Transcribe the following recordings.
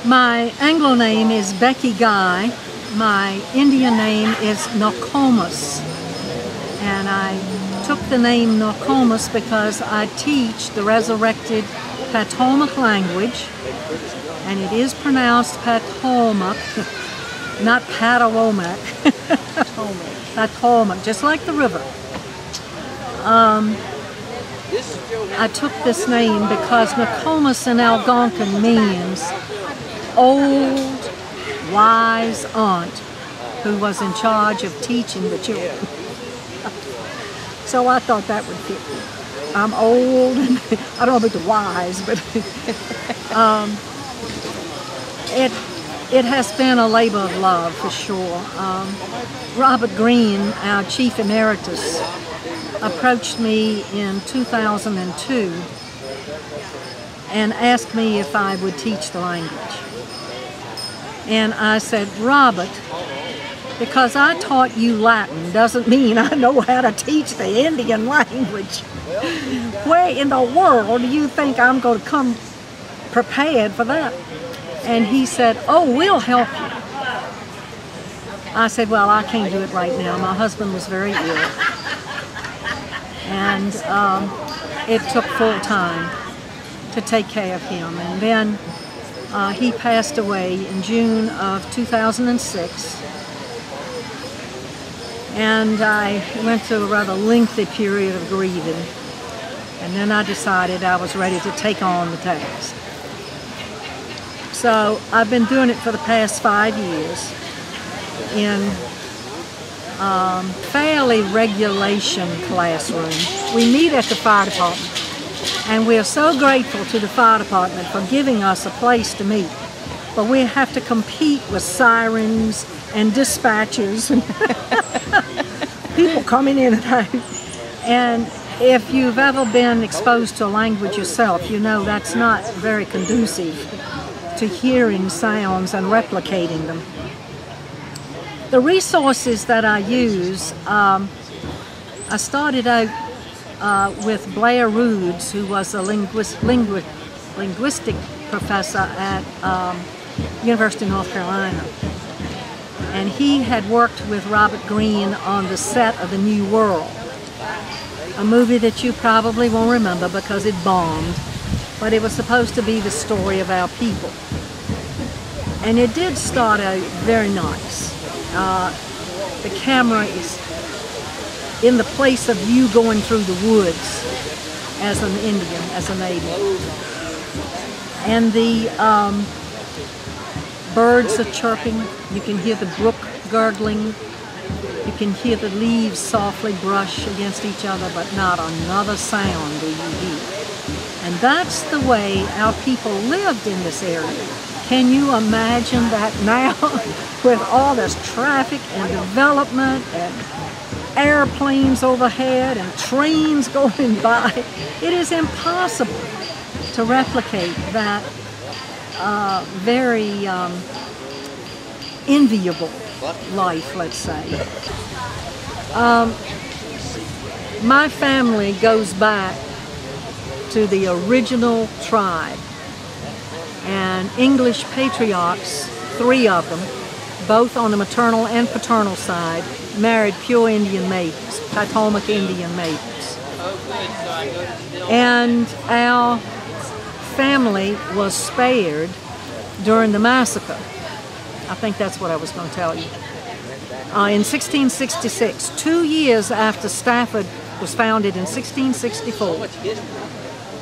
My Anglo name is Becky Guy. My Indian name is Nokomis. And I took the name Nokomis because I teach the resurrected Patawomeck language. And it is pronounced Patawomeck, not Patawomeck. Patawomeck, just like the river. I took this name because Nokomis in Algonquin means old, wise aunt who was in charge of teaching the children. So I thought that would fit me. I'm old, and I don't know about the wise, but it has been a labor of love for sure. Robert Greene, our chief emeritus, approached me in 2002 and asked me if I would teach the language. And I said, Robert, because I taught you Latin doesn't mean I know how to teach the Indian language. Where in the world do you think I'm going to come prepared for that? And he said, oh, we'll help you. I said, well, I can't do it right now. My husband was very ill. And it took full time to take care of him. And then he passed away in June of 2006. And I went through a rather lengthy period of grieving. And then I decided I was ready to take on the task. So I've been doing it for the past 5 years in fairly regulation classroom. We meet at the fire department, and we are so grateful to the fire department for giving us a place to meet. But we have to compete with sirens and dispatchers and people coming in and out. And if you've ever been exposed to a language yourself, you know that's not very conducive to hearing sounds and replicating them. The resources that I use, I started out with Blair Roods, who was a linguistic professor at University of North Carolina. And he had worked with Robert Greene on the set of The New World, a movie that you probably won't remember because it bombed, but it was supposed to be the story of our people. And it did start out very nice. The camera is in the place of you going through the woods as an Indian, as a native. And the birds are chirping. You can hear the brook gurgling. You can hear the leaves softly brush against each other, but not another sound do you hear. And that's the way our people lived in this area. Can you imagine that now with all this traffic and development and airplanes overhead and trains going by? It is impossible to replicate that very enviable life, let's say. My family goes back to the original tribe, and English patriarchs, 3 of them, both on the maternal and paternal side, married pure Indian maidens, Patawomeck Indian maidens. And our family was spared during the massacre. I think that's what I was going to tell you. In 1666, 2 years after Stafford was founded in 1664,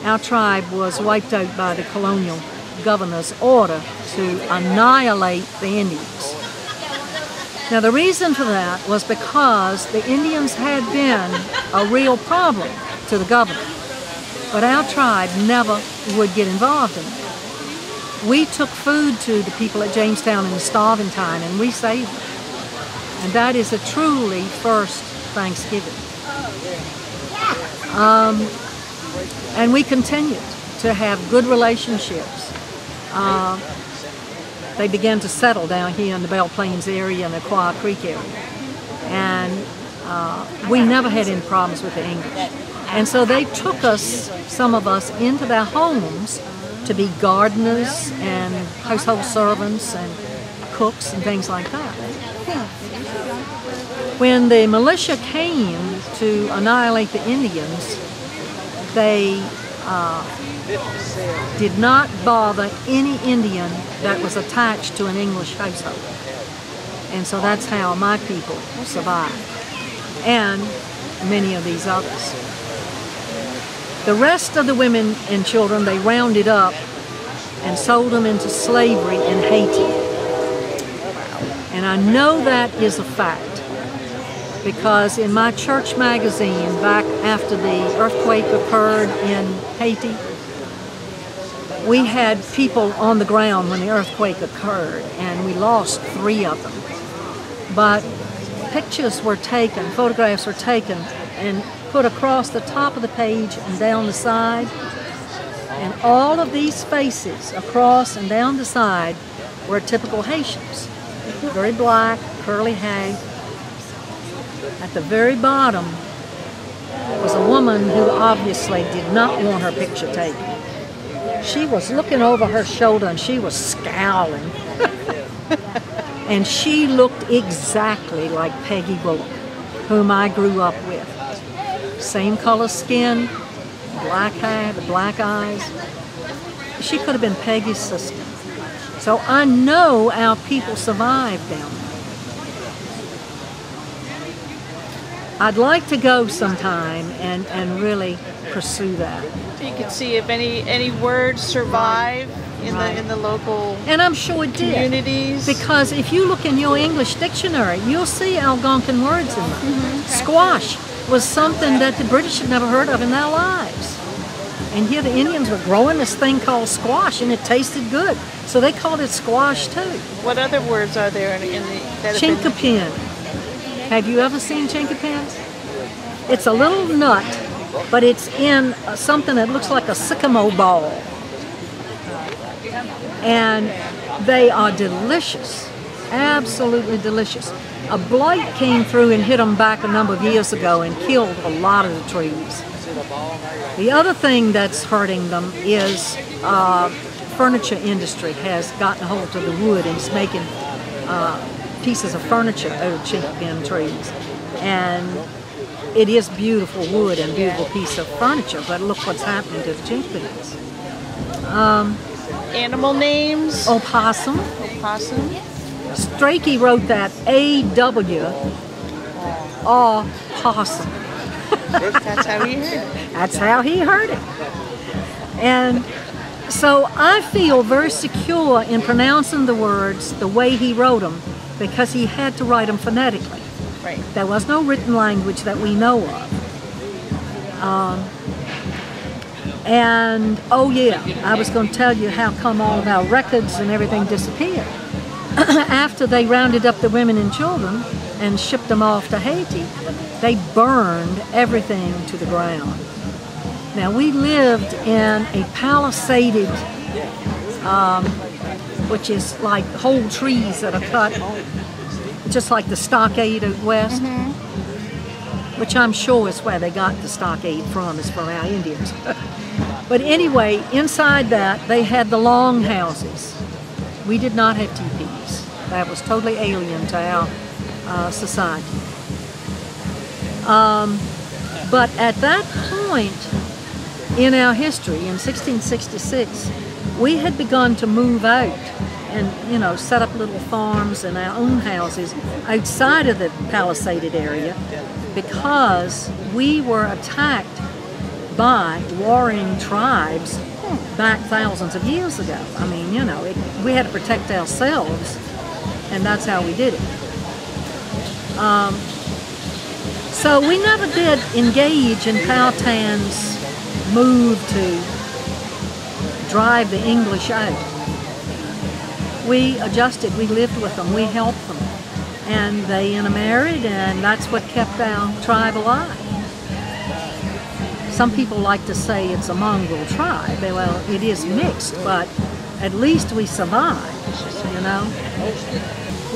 our tribe was wiped out by the colonial governor's order to annihilate the Indians. Now the reason for that was because the Indians had been a real problem to the governor, but our tribe never would get involved in it. We took food to the people at Jamestown in the starving time, and we saved them. And that is a truly first Thanksgiving. And we continued to have good relationships. They began to settle down here in the Belle Plains area and the Aquia Creek area. And we never had any problems with the English. And so they took us, some of us, into their homes to be gardeners and household servants and cooks and things like that. When the militia came to annihilate the Indians, they did not bother any Indian that was attached to an English household. And so that's how my people survived, and many of these others. The rest of the women and children, they rounded up and sold them into slavery in Haiti. And I know that is a fact, because in my church magazine, back after the earthquake occurred in Haiti, we had people on the ground when the earthquake occurred, and we lost 3 of them. But pictures were taken, photographs were taken, and put across the top of the page and down the side. And all of these faces across and down the side were typical Haitians. Very black, curly hair. At the very bottom was a woman who obviously did not want her picture taken. She was looking over her shoulder and she was scowling. And she looked exactly like Peggy Bullock, whom I grew up with. Same color skin, black hair, the black eyes. She could have been Peggy's sister. So I know our people survived down there. I'd like to go sometime and really pursue that. You can see if any words survive in the local and I'm sure it did, communities. Because if you look in your English dictionary, you'll see Algonquin words in there. Squash was something that the British had never heard of in their lives. And here the Indians were growing this thing called squash, and it tasted good. So they called it squash too. What other words are there in the that Chinkapin. Have you ever seen chinkapin? It's a little nut, but it's in something that looks like a sycamore ball. And they are delicious, absolutely delicious. A blight came through and hit them back a number of years ago and killed a lot of the trees. The other thing that's hurting them is furniture industry has gotten a hold of the wood and is making pieces of furniture out of chinkapin trees. And it is beautiful wood and beautiful piece of furniture, but look what's happening to the chinkapins. Animal names? Opossum. Opossum. Strachey wrote that A-W, opossum. That's how he heard it. That's how he heard it. And so I feel very secure in pronouncing the words the way he wrote them, because he had to write them phonetically. Right. There was no written language that we know of. And, oh yeah, I was going to tell you how come all of our records and everything disappeared. After they rounded up the women and children and shipped them off to Haiti, they burned everything to the ground. Now, we lived in a palisaded, which is like whole trees that are cut, just like the stockade out west, which I'm sure is where they got the stockade from, is from our Indians. But anyway, inside that, they had the long houses. We did not have teepees. That was totally alien to our society. But at that point in our history, in 1666, we had begun to move out and, you know, set up little farms and our own houses outside of the palisaded area, because we were attacked by warring tribes back thousands of years ago. I mean, you know, we had to protect ourselves, and that's how we did it. So we never did engage in Powhatan's move to drive the English out. We adjusted, we lived with them, we helped them, and they intermarried, and that's what kept our tribe alive. Some people like to say it's a mongrel tribe. Well, it is mixed, but at least we survived, you know.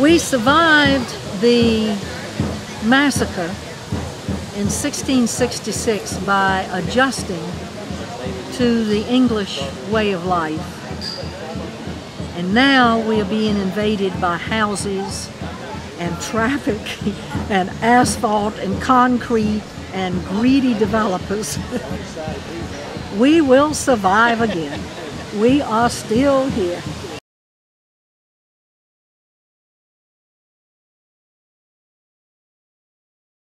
We survived the massacre in 1666 by adjusting to the English way of life. And now we are being invaded by houses and traffic and asphalt and concrete and greedy developers. We will survive again. We are still here.